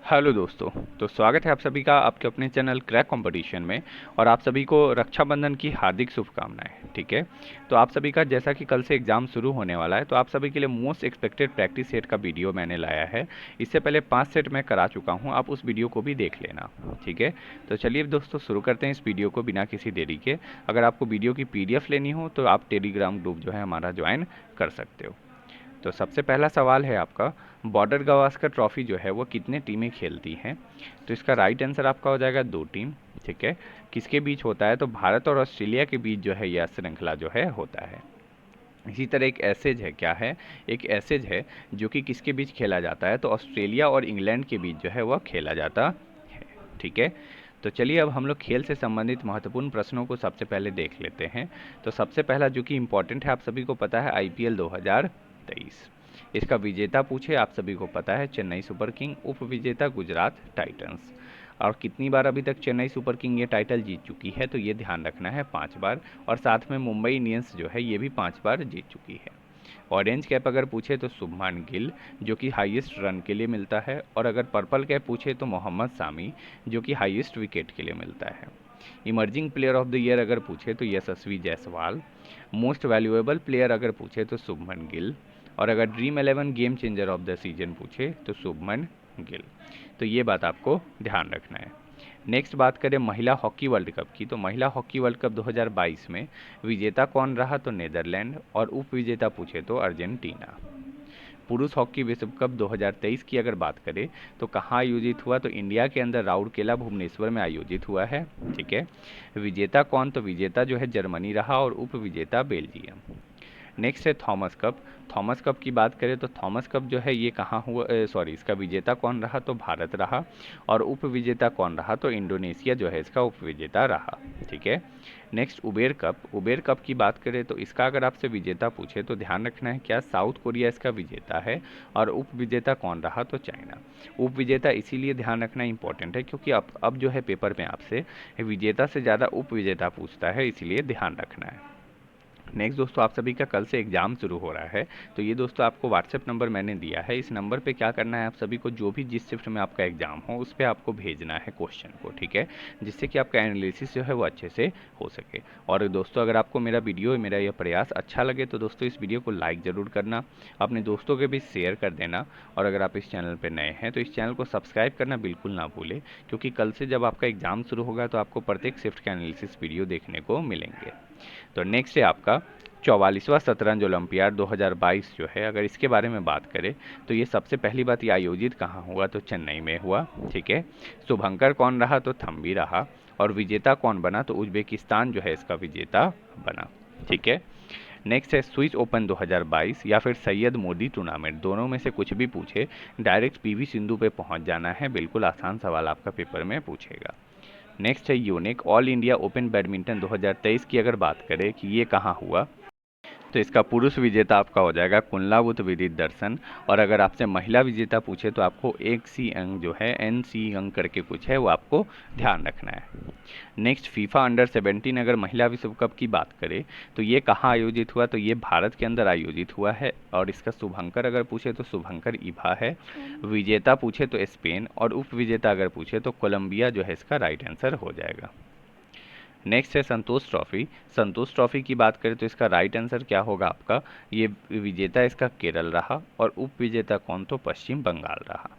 Hello दोस्तों। तो स्वागत है आप सभी का आपके अपने चैनल क्रैक कंपटीशन में। और आप सभी को रक्षाबंधन की हार्दिक शुभकामनाएं। ठीक है। तो आप सभी का जैसा कि कल से एग्ज़ाम शुरू होने वाला है, तो आप सभी के लिए मोस्ट एक्सपेक्टेड प्रैक्टिस सेट का वीडियो मैंने लाया है। इससे पहले 5 सेट मैं करा चुका हूं, आप उस वीडियो को भी देख लेना। ठीक है। तो चलिए दोस्तों शुरू करते हैं इस वीडियो को बिना किसी देरी के। अगर आपको वीडियो की PDF लेनी हो तो आप टेलीग्राम ग्रुप जो है हमारा ज्वाइन कर सकते हो। तो सबसे पहला सवाल है आपका, बॉर्डर गावस्कर ट्रॉफी जो है वो कितने टीमें खेलती हैं? तो इसका राइट आंसर आपका हो जाएगा 2 टीम। ठीक है। किसके बीच होता है? तो भारत और ऑस्ट्रेलिया के बीच जो है यह श्रृंखला जो है होता है। इसी तरह एक एसेज है, क्या है? एक एसेज है जो कि किसके बीच खेला जाता है? तो ऑस्ट्रेलिया और इंग्लैंड के बीच जो है वह खेला जाता है। ठीक है। तो चलिए अब हम लोग खेल से संबंधित महत्वपूर्ण प्रश्नों को सबसे पहले देख लेते हैं। तो सबसे पहला जो कि इम्पोर्टेंट है, आप सभी को पता है IPL 2023। इसका विजेता पूछे, आप सभी को पता है चेन्नई सुपर किंग, उप विजेता गुजरात टाइटंस। और कितनी बार अभी तक चेन्नई सुपर किंग ये टाइटल जीत चुकी है? तो ये ध्यान रखना है, 5 बार। और साथ में मुंबई इंडियंस जो है ये भी 5 बार जीत चुकी है। ऑरेंज कैप अगर पूछे तो शुभमान गिल, जो कि हाईएस्ट रन के लिए मिलता है। और अगर पर्पल कैप पूछे तो मोहम्मद सामी, जो कि हाईएस्ट विकेट के लिए मिलता है। Emerging player of the year अगर पूछे तो यशस्वी जायसवाल। मोस्ट वैल्यूएबल प्लेयर अगर पूछे तो शुभमन गिल। और अगर dream 11 game changer of the season पूछे तो शुभमन गिल। तो ये बात आपको ध्यान रखना है। नेक्स्ट बात करें महिला हॉकी वर्ल्ड कप की। तो महिला हॉकी वर्ल्ड कप 2022 में विजेता कौन रहा? तो नेदरलैंड। और उप विजेता पूछे तो अर्जेंटीना। पुरुष हॉकी विश्व कप 2023 की अगर बात करें तो कहाँ आयोजित हुआ? तो इंडिया के अंदर राउरकेला भुवनेश्वर में आयोजित हुआ है। ठीक है। विजेता कौन? तो विजेता जो है जर्मनी रहा और उप विजेता बेल्जियम। नेक्स्ट है थॉमस कप। थॉमस कप की बात करें तो थॉमस कप जो है ये कहाँ हुआ, सॉरी, इसका विजेता कौन रहा? तो भारत रहा। और उप विजेता कौन रहा? तो इंडोनेशिया जो है इसका उप विजेता रहा। ठीक है। Next Uber cup. Uber cup की बात करें तो इसका अगर आपसे विजेता पूछे तो ध्यान रखना है, क्या साउथ कोरिया इसका विजेता है। और उप विजेता कौन रहा? तो चाइना। उप विजेता इसीलिए ध्यान रखना इंपॉर्टेंट है क्योंकि अब जो है पेपर में आपसे विजेता से ज़्यादा उप विजेता पूछता है, इसीलिए ध्यान रखना है। नेक्स्ट दोस्तों, आप सभी का कल से एग्ज़ाम शुरू हो रहा है। तो ये दोस्तों आपको व्हाट्सएप नंबर मैंने दिया है। इस नंबर पे क्या करना है, आप सभी को जो भी जिस शिफ्ट में आपका एग्ज़ाम हो उस पर आपको भेजना है क्वेश्चन को। ठीक है। जिससे कि आपका एनालिसिस जो है वो अच्छे से हो सके। और दोस्तों अगर आपको मेरा वीडियो, मेरा यह प्रयास अच्छा लगे तो दोस्तों इस वीडियो को लाइक ज़रूर करना, अपने दोस्तों के बीच शेयर कर देना। और अगर आप इस चैनल पर नए हैं तो इस चैनल को सब्सक्राइब करना बिल्कुल ना भूलें, क्योंकि कल से जब आपका एग्ज़ाम शुरू होगा तो आपको प्रत्येक शिफ्ट के एनालिसिस वीडियो देखने को मिलेंगे। तो नेक्स्ट है आपका 44वां शतरंज ओलंपियाड 2022 जो है, अगर इसके बारे में बात करें तो ये सबसे पहली बात, ये आयोजित कहाँ हुआ? तो चेन्नई में हुआ। ठीक है। शुभंकर कौन रहा? तो थम्बी रहा। और विजेता कौन बना? तो उज्बेकिस्तान जो है इसका विजेता बना। ठीक है। नेक्स्ट है स्विस ओपन 2022 या फिर सैयद मोदी टूर्नामेंट, दोनों में से कुछ भी पूछे, डायरेक्ट PV सिंधु पे पहुंच जाना है। बिल्कुल आसान सवाल आपका पेपर में पूछेगा। नेक्स्ट है unique all India open badminton 2023 की अगर बात करें कि ये कहाँ हुआ, तो इसका पुरुष विजेता आपका हो जाएगा कुंडलावुत विदित दर्शन। और अगर आपसे महिला विजेता पूछे तो आपको एक सी अंक जो है NC अंक करके कुछ है वो आपको ध्यान रखना है। नेक्स्ट फीफा अंडर 17 अगर महिला विश्व कप की बात करें तो ये कहाँ आयोजित हुआ? तो ये भारत के अंदर आयोजित हुआ है। और इसका शुभंकर अगर पूछे तो शुभंकर इभा है। विजेता पूछे तो स्पेन। और उप विजेता अगर पूछे तो कोलंबिया जो है इसका राइट आंसर हो जाएगा। नेक्स्ट है संतोष ट्रॉफी। संतोष ट्रॉफी की बात करें तो इसका राइट आंसर क्या होगा आपका? ये विजेता इसका केरल रहा। और उप विजेता कौन? तो पश्चिम बंगाल रहा।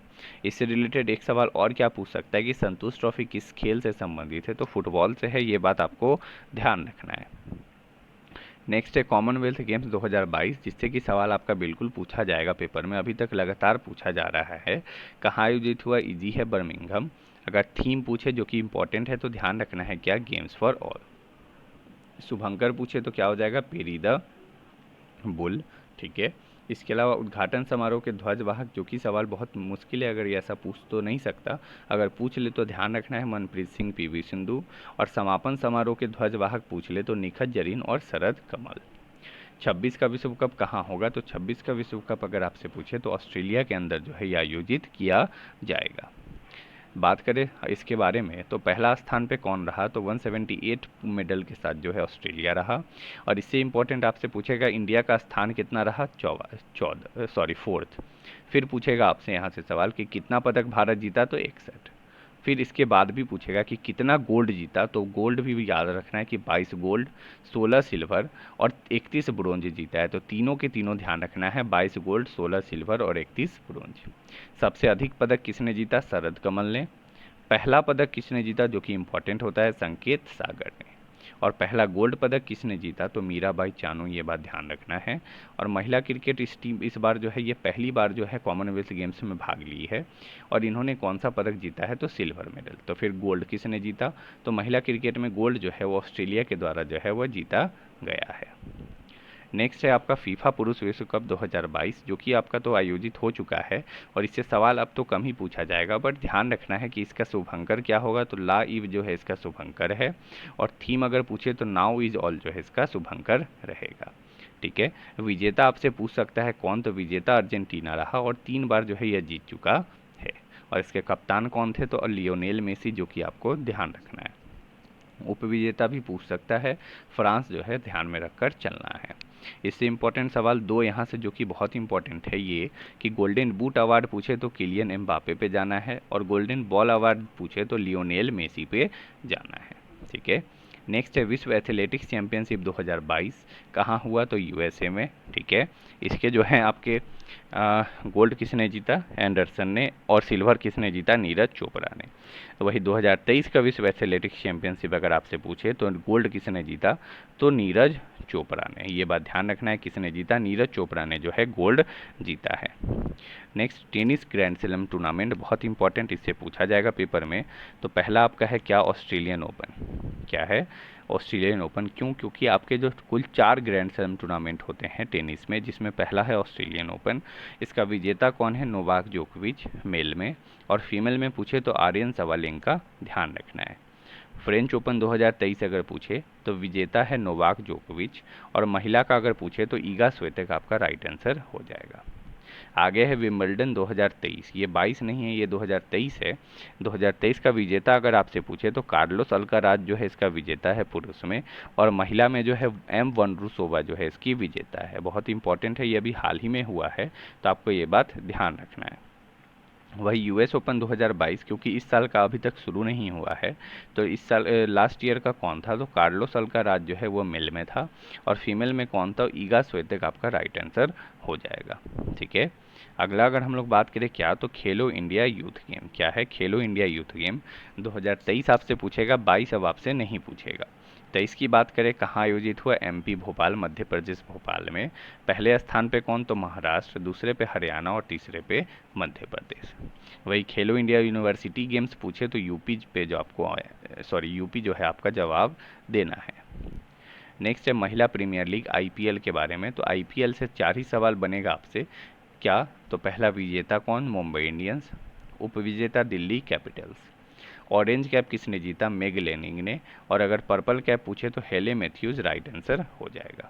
इससे रिलेटेड एक सवाल और क्या पूछ सकता है कि संतोष ट्रॉफी किस खेल से संबंधित है? तो फुटबॉल से है, ये बात आपको ध्यान रखना है। नेक्स्ट है कॉमनवेल्थ गेम्स 2022, जिससे कि सवाल आपका बिल्कुल पूछा जाएगा पेपर में, अभी तक लगातार पूछा जा रहा है। कहाँ आयोजित हुआ? इजी है, बर्मिंघम। अगर थीम पूछे जो कि इंपॉर्टेंट है तो ध्यान रखना है क्या? Games for all. शुभंकर पूछे तो क्या हो जाएगा? Peri the bull. ठीक है। इसके अलावा उद्घाटन समारोह के ध्वजवाहक, जो कि सवाल बहुत मुश्किल है, अगर ये ऐसा पूछ तो नहीं सकता, अगर पूछ ले तो ध्यान रखना है मनप्रीत सिंह, PV सिंधु। और समापन समारोह के ध्वजवाहक पूछ ले तो निखत जरीन और शरद कमल। 26 का विश्व कप कहाँ होगा? तो 26 का विश्व कप अगर आपसे पूछे तो ऑस्ट्रेलिया के अंदर जो है ये आयोजित किया जाएगा। बात करें इसके बारे में तो पहला स्थान पे कौन रहा, तो 178 मेडल के साथ जो है ऑस्ट्रेलिया रहा। और इससे इम्पोर्टेंट आपसे पूछेगा इंडिया का स्थान कितना रहा, 4th। फिर पूछेगा आपसे यहाँ से सवाल कि कितना पदक भारत जीता, तो 61। फिर इसके बाद भी पूछेगा कि कितना गोल्ड जीता, तो गोल्ड भी याद रखना है कि 22 गोल्ड, 16 सिल्वर और 31 ब्रोंज जीता है। तो तीनों के तीनों ध्यान रखना है, 22 गोल्ड, 16 सिल्वर और 31 ब्रोंज। सबसे अधिक पदक किसने जीता, शरद कमल ने। पहला पदक किसने जीता, जो कि इंपॉर्टेंट होता है, संकेत सागर ने। और पहला गोल्ड पदक किसने जीता, तो मीराबाई चानू, ये बात ध्यान रखना है। और महिला क्रिकेट इस टीम इस बार जो है ये पहली बार जो है कॉमनवेल्थ गेम्स में भाग ली है। और इन्होंने कौन सा पदक जीता है, तो सिल्वर मेडल। तो फिर गोल्ड किसने जीता, तो महिला क्रिकेट में गोल्ड जो है वो ऑस्ट्रेलिया के द्वारा जो है वो जीता गया है। नेक्स्ट है आपका फीफा पुरुष विश्व कप 2022, जो कि आपका तो आयोजित हो चुका है और इससे सवाल अब तो कम ही पूछा जाएगा, बट ध्यान रखना है कि इसका शुभंकर क्या होगा, तो ला इव जो है इसका शुभंकर है। और थीम अगर पूछे तो नाउ इज ऑल जो है इसका शुभंकर रहेगा। ठीक है, विजेता आपसे पूछ सकता है कौन, तो विजेता अर्जेंटीना रहा और 3 बार जो है यह जीत चुका है। और इसके कप्तान कौन थे, तो लियोनेल मेसी, जो कि आपको ध्यान रखना है। उपविजेता भी पूछ सकता है, फ्रांस जो है ध्यान में रखकर चलना है। इससे इम्पोर्टेंट सवाल 2 यहाँ से जो कि बहुत इंपॉर्टेंट है ये कि गोल्डन बूट अवार्ड पूछे तो किलियन एम्बापे पे जाना है और गोल्डन बॉल अवार्ड पूछे तो लियोनेल मेसी पे जाना है। ठीक है, नेक्स्ट है विश्व एथलेटिक्स चैंपियनशिप 2022 कहाँ हुआ, तो यूएसए में। ठीक है, इसके जो है आपके गोल्ड किसने जीता, एंडरसन ने। और सिल्वर किसने जीता, नीरज चोपड़ा ने। तो वही 2023 का विश्व एथलेटिक्स चैंपियनशिप अगर आपसे पूछे तो गोल्ड किसने जीता, तो नीरज चोपड़ा ने। ये बात ध्यान रखना है, किसने जीता, नीरज चोपड़ा ने जो है गोल्ड जीता है। Next tennis grand slam tournament, बहुत इंपॉर्टेंट, इससे पूछा जाएगा पेपर में। तो पहला आपका है क्या, ऑस्ट्रेलियन ओपन। क्या है, ऑस्ट्रेलियन ओपन। क्यों, क्योंकि आपके जो कुल 4 ग्रैंड स्लैम टूर्नामेंट होते हैं टेनिस में, जिसमें पहला है ऑस्ट्रेलियन ओपन। इसका विजेता कौन है, नोवाक जोकोविच मेल में। और फीमेल में पूछे तो आर्यन सवालेंका, ध्यान रखना है। फ्रेंच ओपन 2023 अगर पूछे तो विजेता है नोवाक जोकोविच। और महिला का अगर पूछे तो ईगा स्वितेक आपका राइट आंसर हो जाएगा। आगे है विंबलडन 2023, ये 22 नहीं है, ये 2023 है। 2023 का विजेता अगर आपसे पूछे तो कार्लोस अल्काराज जो है इसका विजेता है पुरुष में। और महिला में जो है एम वनरूसोवा जो है इसकी विजेता है। बहुत इंपॉर्टेंट है, ये अभी हाल ही में हुआ है, तो आपको ये बात ध्यान रखना है। वही यूएस ओपन 2022, क्योंकि इस साल का अभी तक शुरू नहीं हुआ है, तो इस साल लास्ट ईयर का कौन था, तो कार्लोस अल्काराज जो है वो मेल में था। और फीमेल में कौन था, ईगा स्वितेक आपका राइट आंसर हो जाएगा। ठीक है, अगला अगर हम लोग बात करें क्या, तो खेलो इंडिया यूथ गेम। क्या है, खेलो इंडिया यूथ गेम 2023 आपसे पूछेगा, 22 अब आपसे नहीं पूछेगा। 23 की बात करें कहाँ आयोजित हुआ, एमपी भोपाल, मध्य प्रदेश भोपाल में। पहले स्थान पे कौन, तो महाराष्ट्र, दूसरे पे हरियाणा और तीसरे पे मध्य प्रदेश। वही खेलो इंडिया यूनिवर्सिटी गेम्स पूछे तो यूपी पे जो आपको यूपी जो है आपका जवाब देना है। नेक्स्ट है महिला प्रीमियर लीग आईपीएल के बारे में। तो आईपीएल से 4 ही सवाल बनेगा आपसे। क्या, तो पहला विजेता कौन, मुंबई इंडियंस। उपविजेता दिल्ली कैपिटल्स। ऑरेंज कैप किसने जीता, मेग लेनिंग ने। और अगर पर्पल कैप पूछे तो हेले मैथ्यूज राइट आंसर हो जाएगा।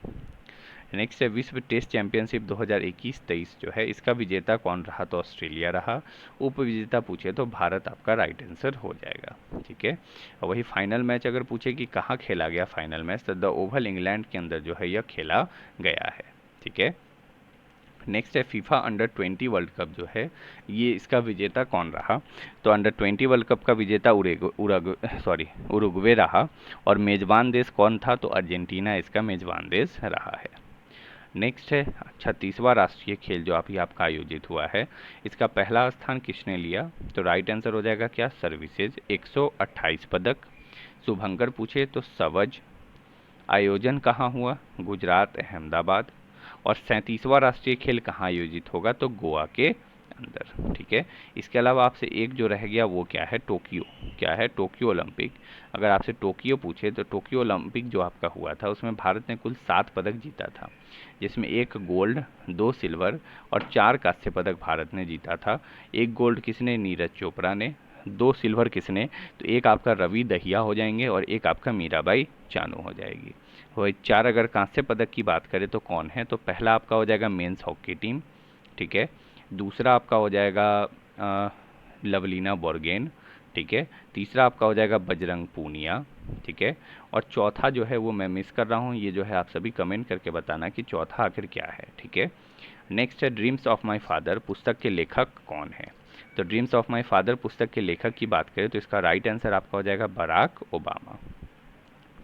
नेक्स्ट है विश्व टेस्ट चैंपियनशिप 2021-23 जो है इसका विजेता कौन रहा, तो ऑस्ट्रेलिया रहा। उप विजेता पूछे तो भारत आपका राइट आंसर हो जाएगा। ठीक है, और वही फाइनल मैच अगर पूछे कि कहाँ खेला गया फाइनल मैच, तो द ओवल इंग्लैंड के अंदर जो है यह खेला गया है। ठीक है, नेक्स्ट है फीफा अंडर 20 वर्ल्ड कप जो है ये इसका विजेता कौन रहा, तो अंडर 20 वर्ल्ड कप का विजेता उरुग्वे रहा। और मेज़बान देश कौन था, तो अर्जेंटीना इसका मेज़बान देश रहा है। नेक्स्ट है 36वां राष्ट्रीय खेल जो अभी आपका आयोजित हुआ है, इसका पहला स्थान किसने लिया, तो राइट आंसर हो जाएगा क्या, सर्विसेज, 128 पदक। शुभंकर पूछे तो सवज। आयोजन कहाँ हुआ, गुजरात, अहमदाबाद। और 37वां राष्ट्रीय खेल कहाँ आयोजित होगा, तो गोवा के अंदर। ठीक है, इसके अलावा आपसे एक जो रह गया वो क्या है, टोक्यो। क्या है, टोक्यो ओलंपिक। अगर आपसे टोक्यो पूछे तो टोक्यो ओलंपिक जो आपका हुआ था उसमें भारत ने कुल 7 पदक जीता था, जिसमें 1 गोल्ड, 2 सिल्वर और 4 कांस्य पदक भारत ने जीता था। 1 गोल्ड किसने, नीरज चोपड़ा ने। 2 सिल्वर किसने, तो एक आपका रवि दहिया हो जाएंगे और एक आपका मीराबाई चानू हो जाएगी। वही 4 अगर कांस्य पदक की बात करें तो कौन है, तो पहला आपका हो जाएगा मेंस हॉकी टीम। ठीक है, दूसरा आपका हो जाएगा लवलीना बोर्गेन। ठीक है। तीसरा आपका हो जाएगा बजरंग पूनिया, ठीक है। और चौथा जो है वो मैं मिस कर रहा हूँ, ये जो है आप सभी कमेंट करके बताना कि चौथा आखिर क्या है, ठीक है। नेक्स्ट है ड्रीम्स ऑफ माय फादर पुस्तक के लेखक कौन है। तो ड्रीम्स ऑफ माय फादर पुस्तक के लेखक की बात करें तो इसका राइट आंसर आपका हो जाएगा बराक ओबामा,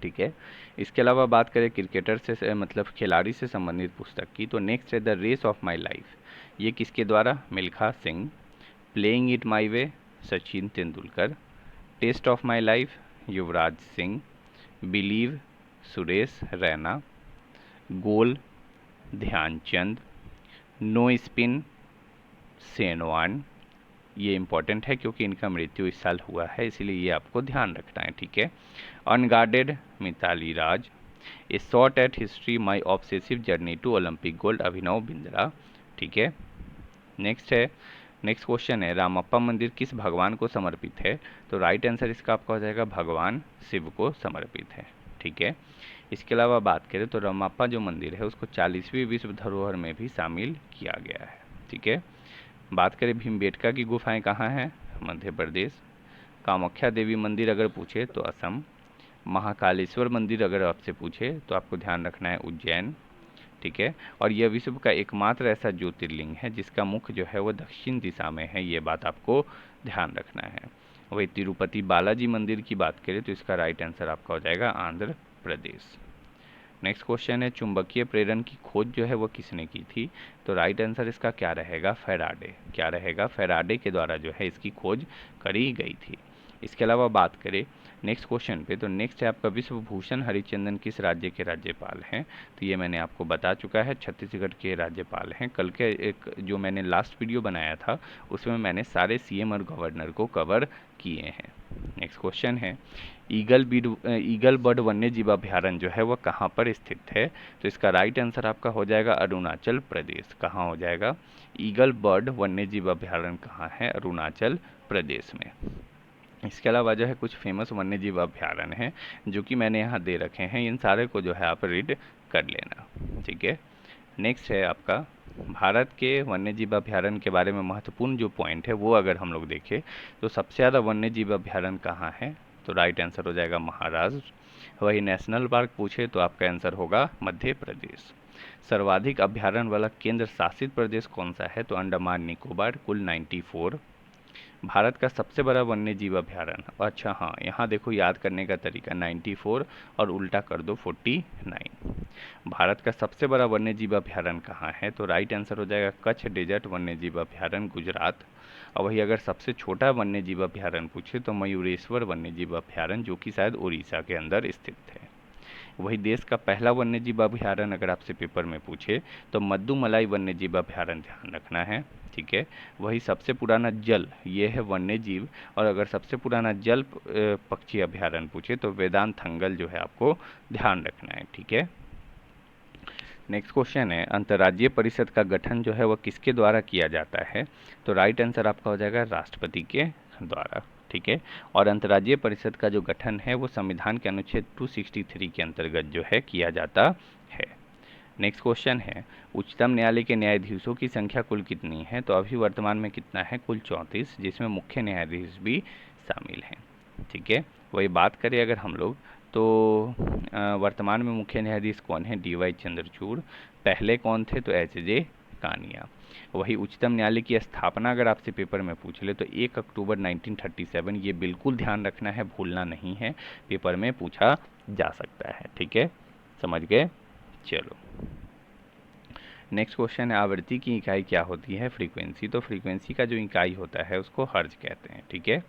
ठीक है। इसके अलावा बात करें क्रिकेटर से मतलब खिलाड़ी से संबंधित पुस्तक की, तो नेक्स्ट है the race of my life, ये किसके द्वारा, Milkha Singh. Playing it my way, Sachin Tendulkar. Test of my life, Yuvraj Singh. Believe, Suresh Raina. Goal, Dhyanchand. No spin, Shane Warne. ये इंपॉर्टेंट है क्योंकि इनका मृत्यु इस साल हुआ है, इसलिए ये आपको ध्यान रखना है, ठीक है। Unguarded, Mithali Raj. A shot at history, my obsessive journey to Olympic gold, Abhinav Bindra, ठीक है। नेक्स्ट है, नेक्स्ट क्वेश्चन है रामप्पा मंदिर किस भगवान को समर्पित है। तो राइट आंसर इसका आपका हो जाएगा भगवान शिव को समर्पित है, ठीक है। इसके अलावा बात करें तो रामप्पा जो मंदिर है उसको 40वीं विश्व धरोहर में भी शामिल किया गया है, ठीक है। बात करें भीमबेटका की गुफाएं कहाँ हैं, मध्य प्रदेश। कामाख्या देवी मंदिर अगर पूछे तो असम। महाकालेश्वर मंदिर अगर आपसे पूछे तो आपको ध्यान रखना है उज्जैन, ठीक है। और यह विश्व का एकमात्र ऐसा ज्योतिर्लिंग है जिसका मुख जो है वो दक्षिण दिशा में है, ये बात आपको ध्यान रखना है। वही तिरुपति बालाजी मंदिर की बात करें तो इसका राइट आंसर आपका हो जाएगा आंध्र प्रदेश। नेक्स्ट क्वेश्चन है चुंबकीय प्रेरण की खोज जो है वो किसने की थी। तो राइट आंसर इसका क्या रहेगा, फैराडे। क्या रहेगा, फैराडे के द्वारा जो है इसकी खोज करी गई थी। इसके अलावा बात करें नेक्स्ट क्वेश्चन पे, तो नेक्स्ट है आपका विश्व भूषण हरिचंदन किस राज्य के राज्यपाल हैं। तो ये मैंने आपको बता चुका है, छत्तीसगढ़ के राज्यपाल हैं। कल के एक जो मैंने लास्ट वीडियो बनाया था उसमें मैंने सारे सीएम और गवर्नर को कवर किए हैं। नेक्स्ट क्वेश्चन है ईगल बर्ड वन्य जीव अभ्यारण्य जो है वह कहाँ पर स्थित है। तो इसका राइट आंसर आपका हो जाएगा अरुणाचल प्रदेश। कहाँ हो जाएगा, ईगल बर्ड वन्य जीव अभ्यारण्य कहाँ है, अरुणाचल प्रदेश में। इसके अलावा जो है कुछ फेमस वन्य जीव अभ्यारण्य हैं जो कि मैंने यहाँ दे रखे हैं, इन सारे को जो है आप रीड कर लेना, ठीक है। नेक्स्ट है आपका भारत के वन्य जीव अभ्यारण्य के बारे में महत्वपूर्ण जो पॉइंट है वो अगर हम लोग देखें तो सबसे ज़्यादा वन्य जीव अभ्यारण्य कहाँ है। तो राइट आंसर हो जाएगा महाराष्ट्र। वही नेशनल पार्क पूछे तो आपका आंसर होगा मध्य प्रदेश। सर्वाधिक अभ्यारण्य वाला केंद्र शासित प्रदेश कौन सा है। तो अंडमान निकोबार, कुल 94। भारत का सबसे बड़ा वन्य जीव अभ्यारण्य, अच्छा हाँ यहाँ देखो याद करने का तरीका, 94 और उल्टा कर दो 49। भारत का सबसे बड़ा वन्य जीव अभ्यारण्य कहाँ है। तो राइट आंसर हो जाएगा कच्छ डेजर्ट वन्य जीव अभ्यारण्य, गुजरात। और वही अगर सबसे छोटा वन्य जीव अभ्यारण्य पूछे तो मयूरेश्वर वन्य जीव अभ्यारण्य जो कि शायद उड़ीसा के अंदर स्थित है। वही देश का पहला वन्य जीव अभ्यारण्य अगर आपसे पेपर में पूछे तो मद्दूमलाई वन्य जीव अभ्यारण्य, ध्यान रखना है, ठीक है। वही सबसे पुराना जल, ये है वन्य जीव। और अगर सबसे पुराना जल पक्षी अभ्यारण्य पूछे तो वेदांत थंगल जो है आपको ध्यान रखना है, ठीक है। नेक्स्ट क्वेश्चन है अंतर्राज्यीय परिषद का गठन जो है वह किसके द्वारा किया जाता है। तो राइट आंसर आपका हो जाएगा राष्ट्रपति के द्वारा, ठीक है। और अंतर्राज्यीय परिषद का जो गठन है वो संविधान के अनुच्छेद 263 के अंतर्गत जो है किया जाता है। नेक्स्ट क्वेश्चन है उच्चतम न्यायालय के न्यायाधीशों की संख्या कुल कितनी है। तो अभी वर्तमान में कितना है, कुल 34, जिसमें मुख्य न्यायाधीश भी शामिल हैं, ठीक है। वही बात करें अगर हम लोग तो वर्तमान में मुख्य न्यायाधीश कौन है, DY चंद्रचूड़। पहले कौन थे, तो HJ कानिया। वही उच्चतम न्यायालय की स्थापना अगर आपसे पेपर में पूछ ले तो 1 अक्टूबर 1937, ये बिल्कुल ध्यान रखना है, भूलना नहीं है, पेपर में पूछा जा सकता है, ठीक है, समझ गए। चलो नेक्स्ट क्वेश्चन है आवृत्ति की इकाई क्या होती है, फ्रीक्वेंसी। तो फ्रीक्वेंसी का जो इकाई होता है उसको हर्ज कहते हैं, ठीक है।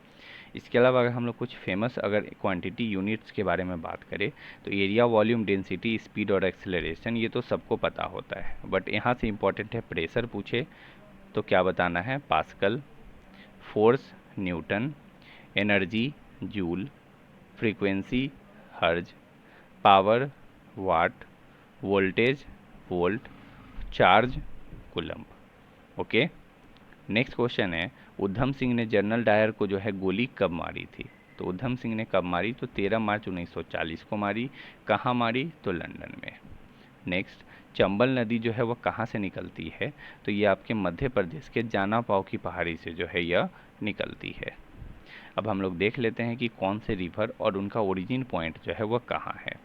इसके अलावा अगर हम लोग कुछ फेमस अगर क्वांटिटी यूनिट्स के बारे में बात करें तो एरिया, वॉल्यूम, डेंसिटी, स्पीड और एक्सेलरेशन ये तो सबको पता होता है, बट यहाँ से इम्पॉर्टेंट है प्रेशर पूछे तो क्या बताना है, pascal. Force, newton. Energy, joule. Frequency, hertz. Power, watt. Voltage, volt. Charge, coulomb. Okay. Next question है उधम सिंह ने जनरल डायर को जो है गोली कब मारी थी। तो उधम सिंह ने कब मारी, तो 13 मार्च 1940 को मारी। कहाँ मारी, तो लंदन में। नेक्स्ट चंबल नदी जो है वह कहाँ से निकलती है। तो ये आपके मध्य प्रदेश के जाना पाव की पहाड़ी से जो है यह निकलती है। अब हम लोग देख लेते हैं कि कौन से रिवर और उनका ओरिजिन पॉइंट जो है वह कहाँ है।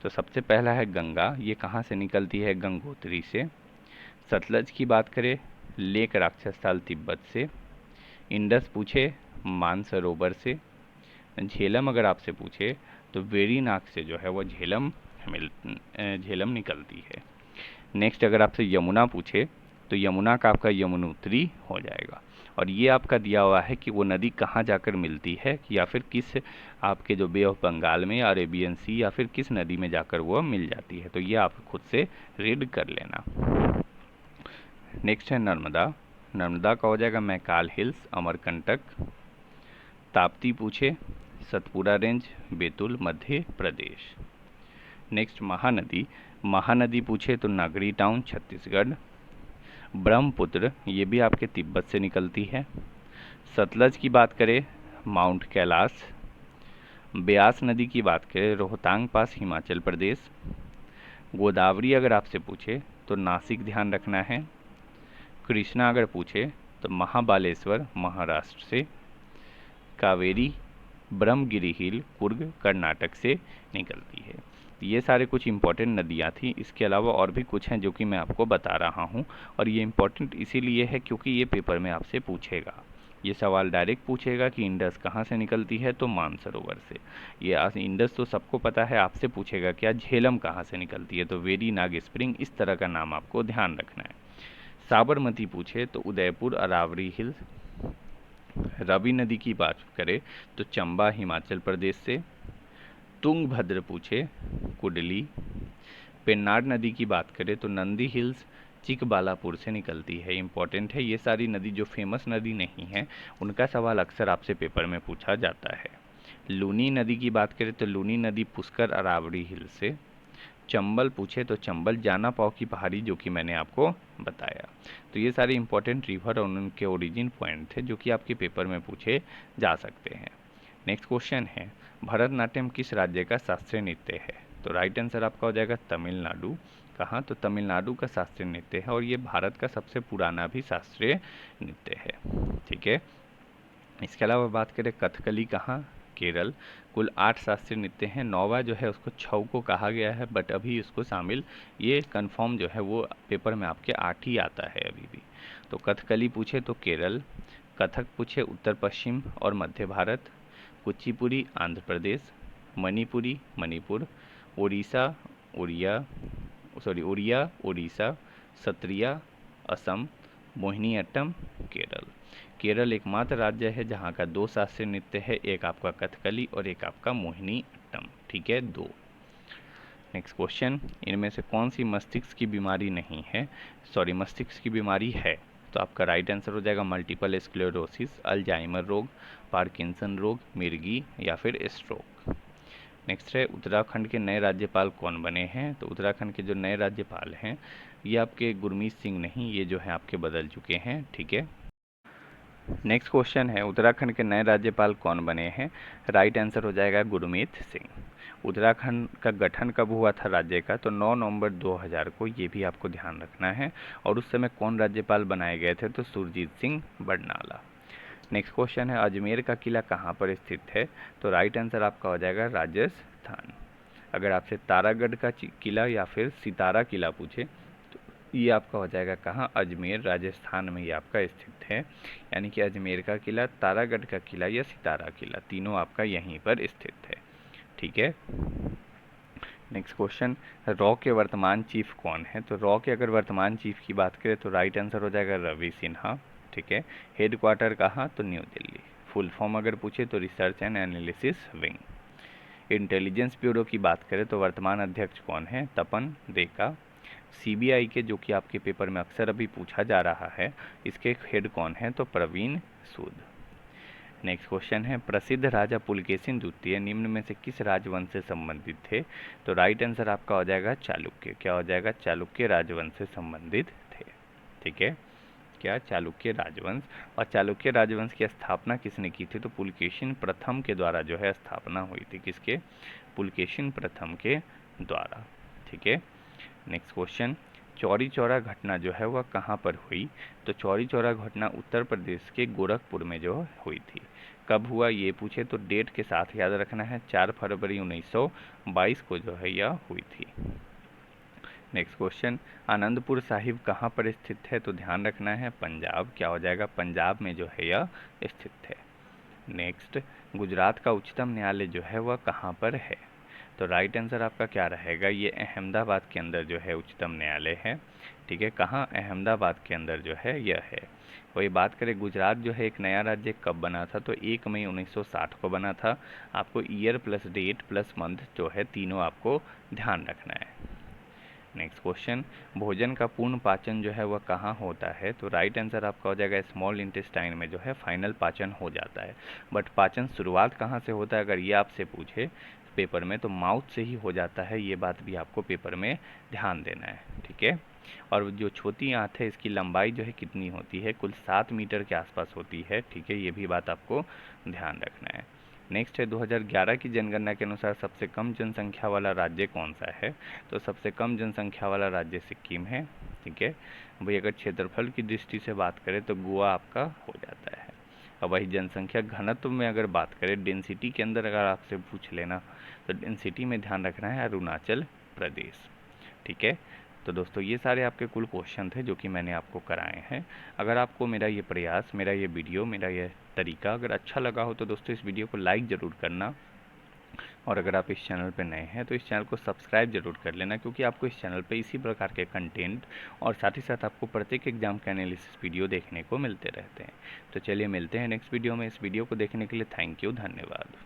तो सबसे पहला है गंगा, ये कहाँ से निकलती है? गंगोत्री से। सतलज की बात करें, लेक राक्षसताल तिब्बत से। इंडस पूछे, मानसरोवर से। झेलम अगर आपसे पूछे तो वेरीनाग से जो है वो झेलम निकलती है। नेक्स्ट अगर आपसे यमुना पूछे तो यमुना का आपका यमुनोत्री हो जाएगा। और ये आपका दिया हुआ है कि वो नदी कहाँ जाकर मिलती है, या फिर किस आपके जो बे ऑफ बंगाल में या अरेबियन सी या फिर किस नदी में जाकर वो मिल जाती है। तो ये आप खुद से रीड कर लेना। नेक्स्ट है नर्मदा। नर्मदा का हो जाएगा मैकाल हिल्स, अमरकंटक। ताप्ती पूछे, सतपुरा रेंज, बैतूल, मध्य प्रदेश। नेक्स्ट महानदी। महानदी पूछे तो नागरी टाउन, छत्तीसगढ़। ब्रह्मपुत्र, ये भी आपके तिब्बत से निकलती है। सतलज की बात करें, माउंट कैलाश। ब्यास नदी की बात करें, रोहतांग पास, हिमाचल प्रदेश। गोदावरी अगर आपसे पूछे तो नासिक ध्यान रखना है। कृष्णा अगर पूछे तो महाबालेश्वर, महाराष्ट्र से। कावेरी, ब्रह्मगिरी हिल, कुर्ग, कर्नाटक से निकलती है। ये सारे कुछ इंपॉर्टेंट नदियाँ थी। इसके अलावा और भी कुछ हैं जो कि मैं आपको बता रहा हूँ, और ये इंपॉर्टेंट इसीलिए है क्योंकि ये पेपर में आपसे पूछेगा। ये सवाल डायरेक्ट पूछेगा कि इंडस कहाँ से निकलती है, तो मानसरोवर से। ये इंडस तो सबको पता है, आपसे पूछेगा क्या झेलम कहाँ से निकलती है, तो वेरीनाग स्प्रिंग, इस तरह का नाम आपको ध्यान रखना है। साबरमती पूछे तो उदयपुर, अरावली हिल्स। रवि नदी की बात करें तो चंबा, हिमाचल प्रदेश से। तुंगभद्र पूछे, कुडली। पेन्नार नदी की बात करें तो नंदी हिल्स, चिकबालापुर से निकलती है। इंपॉर्टेंट है, ये सारी नदी जो फेमस नदी नहीं है उनका सवाल अक्सर आपसे पेपर में पूछा जाता है। लूनी नदी की बात करें तो लूनी नदी पुष्कर, अरावली हिल्स से। चंबल पूछे तो चंबल जाना पाव की पहाड़ी, जो कि मैंने आपको बताया। तो ये सारे इंपॉर्टेंट रिवर और उनके ओरिजिन पॉइंट थे जो कि आपके पेपर में पूछे जा सकते हैं। नेक्स्ट क्वेश्चन है, भरतनाट्यम किस राज्य का शास्त्रीय नृत्य है? तो राइट आंसर आपका हो जाएगा तमिलनाडु। कहाँ? तो तमिलनाडु का शास्त्रीय नृत्य है, और ये भारत का सबसे पुराना भी शास्त्रीय नृत्य है। ठीक है। इसके अलावा बात करें कथकली, कहाँ? केरल। कुल 8 शास्त्रीय नृत्य हैं। 9वां जो है उसको छऊ को कहा गया है, बट अभी इसको शामिल, ये कंफर्म जो है वो पेपर में आपके 8 ही आता है अभी भी। तो कथकली पूछे तो केरल। कथक पूछे उत्तर पश्चिम और मध्य भारत। कुचिपुड़ी आंध्र प्रदेश। मणिपुरी मणिपुर। उड़िया उड़ीसा। सत्रिया असम। मोहिनीअट्टम केरल। केरल एकमात्र राज्य है जहाँ का 2 शास्त्रीय नृत्य है, एक आपका कथकली और एक आपका मोहिनीअट्टम। ठीक है, 2। नेक्स्ट क्वेश्चन, इनमें से कौन सी मस्तिष्क की बीमारी नहीं है? मस्तिष्क की बीमारी है। तो आपका राइट आंसर हो जाएगा मल्टीपल स्क्लेरोसिस, अल्जाइमर रोग, पार्किंसन रोग, मिर्गी या फिर स्ट्रोक। नेक्स्ट है, उत्तराखंड के नए राज्यपाल कौन बने हैं? तो उत्तराखंड के जो नए राज्यपाल हैं ये आपके गुरमीत सिंह नहीं, ये जो है आपके बदल चुके हैं। ठीक है। नेक्स्ट क्वेश्चन है, उत्तराखंड के नए राज्यपाल कौन बने हैं? राइट आंसर हो जाएगा गुरमीत सिंह। उत्तराखंड का गठन कब हुआ था राज्य का? तो 9 नवंबर 2000 को, ये भी आपको ध्यान रखना है। और उस समय कौन राज्यपाल बनाए गए थे? तो सुरजीत सिंह बरनाला। नेक्स्ट क्वेश्चन है, अजमेर का किला कहाँ पर स्थित है? तो राइट आंसर आपका हो जाएगा राजस्थान। अगर आपसे तारागढ़ का किला या फिर सितारा किला पूछे तो ये आपका हो जाएगा कहाँ? अजमेर, राजस्थान में ये आपका स्थित है। यानी कि अजमेर का किला, तारागढ़ का किला या सितारा किला, तीनों आपका यहीं पर स्थित है। ठीक है। नेक्स्ट क्वेश्चन, रॉ के वर्तमान चीफ कौन है? तो रॉ के अगर वर्तमान चीफ की बात करें तो राइट आंसर हो जाएगा रवि सिन्हा। ठीक है। हेड क्वार्टर कहाँ? तो न्यू दिल्ली। फुल फॉर्म अगर पूछे तो research and analysis wing. Intelligence bureau की बात करें तो वर्तमान अध्यक्ष कौन है? तपन देका। सीबीआई के, जो कि आपके पेपर में अक्सर अभी पूछा जा रहा है, इसके हेड कौन है? तो प्रवीण सूद। नेक्स्ट क्वेश्चन है, प्रसिद्ध राजा पुलकेशिन द्वितीय निम्न में से किस राजवंश से संबंधित थे? तो राइट आंसर आपका हो जाएगा चालुक्य। क्या हो जाएगा? चालुक्य राजवंश से संबंधित थे। ठीक है। क्या? चालुक्य राजवंश। और चालुक्य राजवंश की स्थापना किसने की थी? तो पुलकेशिन प्रथम के द्वारा जो है स्थापना हुई थी। किसके? पुलकेशिन प्रथम के द्वारा। ठीक है। नेक्स्ट क्वेश्चन, चौरी चौरा घटना जो है वह कहाँ पर हुई? तो चौरी चौरा घटना उत्तर प्रदेश के गोरखपुर में जो हुई थी। कब हुआ ये पूछे तो डेट के साथ याद रखना है, 4 फरवरी 1922 को जो है यह हुई थी। नेक्स्ट क्वेश्चन, आनंदपुर साहिब कहाँ पर स्थित है? तो ध्यान रखना है पंजाब, क्या हो जाएगा, पंजाब में जो है यह स्थित है। नेक्स्ट, गुजरात का उच्चतम न्यायालय जो है वह कहाँ पर है? तो राइट आंसर आपका क्या रहेगा, ये अहमदाबाद के अंदर जो है उच्चतम न्यायालय है। ठीक है, कहाँ? अहमदाबाद के अंदर जो है यह है। वही बात करें, गुजरात जो है एक नया राज्य कब बना था? तो 1 मई 1960 को बना था। आपको year plus date plus month जो है तीनों आपको ध्यान रखना है। नेक्स्ट क्वेश्चन, भोजन का पूर्ण पाचन जो है वह कहाँ होता है? तो राइट आंसर आपका हो जाएगा स्मॉल इंटेस्टाइन में जो है फाइनल पाचन हो जाता है। बट पाचन शुरुआत कहाँ से होता है अगर ये आपसे पूछे पेपर में, तो माउथ से ही हो जाता है, ये बात भी आपको पेपर में ध्यान देना है। ठीक है, और जो छोटी आंत है इसकी लंबाई जो है कितनी होती है? कुल 7 मीटर के आसपास होती है। ठीक है, ये भी बात आपको ध्यान रखना है। नेक्स्ट है 2011 की जनगणना के अनुसार सबसे कम जनसंख्या वाला राज्य कौन सा है? तो सबसे कम जनसंख्या वाला राज्य सिक्किम है। ठीक है भाई, अगर क्षेत्रफल की दृष्टि से बात करें तो गोवा आपका हो जाता है। और वही जनसंख्या घनत्व में अगर बात करें, डेंसिटी के अंदर अगर आपसे पूछ लेना, तो डेंसिटी में ध्यान रखना है अरुणाचल प्रदेश। ठीक है, तो दोस्तों ये सारे आपके कुल क्वेश्चन थे जो कि मैंने आपको कराए हैं। अगर आपको मेरा ये प्रयास, मेरा ये वीडियो, मेरा ये तरीका अगर अच्छा लगा हो तो दोस्तों इस वीडियो को लाइक ज़रूर करना, और अगर आप इस चैनल पर नए हैं तो इस चैनल को सब्सक्राइब जरूर कर लेना, क्योंकि आपको इस चैनल पे इसी प्रकार के कंटेंट और साथ ही साथ आपको प्रत्येक एग्जाम के एनालिसिस वीडियो देखने को मिलते रहते हैं। तो चलिए मिलते हैं नेक्स्ट वीडियो में। इस वीडियो को देखने के लिए थैंक यू, धन्यवाद।